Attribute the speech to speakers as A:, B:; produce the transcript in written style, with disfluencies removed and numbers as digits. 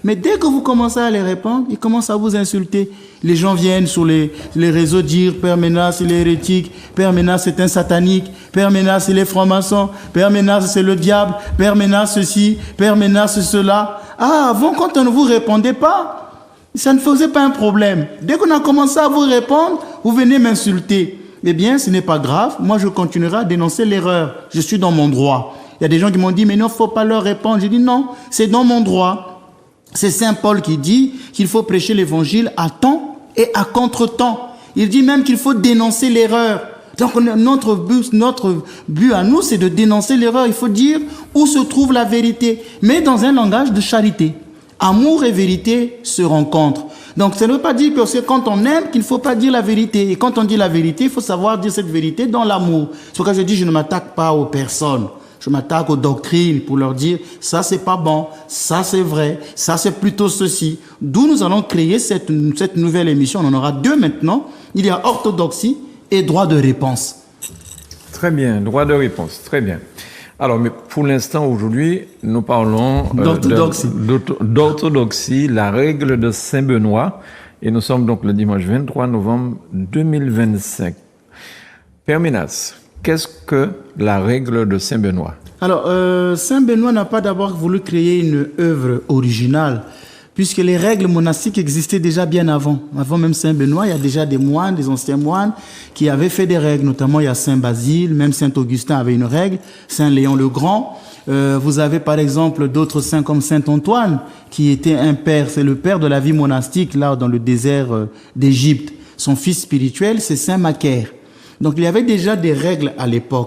A: Mais dès que vous commencez à les répandre, ils commencent à vous insulter. Les gens viennent sur les réseaux dire Père Ménas, il est hérétique, Père Ménas, c'est un satanique, Père Ménas, il est franc-maçon, Père Ménas, c'est le diable, Père Ménas, ceci, Père Ménas, cela. Ah, avant, quand on ne vous répondait pas, ça ne faisait pas un problème. Dès qu'on a commencé à vous répondre, vous venez m'insulter. Eh bien, ce n'est pas grave. Moi, je continuerai à dénoncer l'erreur. Je suis dans mon droit. Il y a des gens qui m'ont dit, mais non, il ne faut pas leur répondre. J'ai dit, non, c'est dans mon droit. C'est Saint Paul qui dit qu'il faut prêcher l'évangile à temps et à contre-temps. Il dit même qu'il faut dénoncer l'erreur. Donc, notre but à nous, c'est de dénoncer l'erreur. Il faut dire où se trouve la vérité, mais dans un langage de charité. Amour et vérité se rencontrent. Donc, ça ne veut pas dire que c'est quand on aime qu'il ne faut pas dire la vérité. Et quand on dit la vérité, il faut savoir dire cette vérité dans l'amour. C'est pourquoi je dis, je ne m'attaque pas aux personnes. Je m'attaque aux doctrines pour leur dire, ça c'est pas bon, ça c'est vrai, ça c'est plutôt ceci. D'où nous allons créer cette nouvelle émission. On en aura deux maintenant. Il y a orthodoxie et droit de réponse.
B: Très bien, droit de réponse, très bien. Alors, mais pour l'instant, aujourd'hui, nous parlons d'orthodoxie, la règle de Saint-Benoît. Et nous sommes donc le dimanche 23 novembre 2025. Père Ménas, qu'est-ce que la règle de Saint-Benoît?
A: Alors, Saint-Benoît n'a pas d'abord voulu créer une œuvre originale, puisque les règles monastiques existaient déjà bien avant. Avant même Saint-Benoît, il y a déjà des moines, des anciens moines, qui avaient fait des règles. Notamment, il y a Saint-Basile, même Saint-Augustin avait une règle, Saint-Léon le Grand. Vous avez par exemple d'autres saints comme Saint-Antoine, qui était un père, c'est le père de la vie monastique, là, dans le désert d'Égypte. Son fils spirituel, c'est Saint-Macaire. Donc, il y avait déjà des règles à l'époque.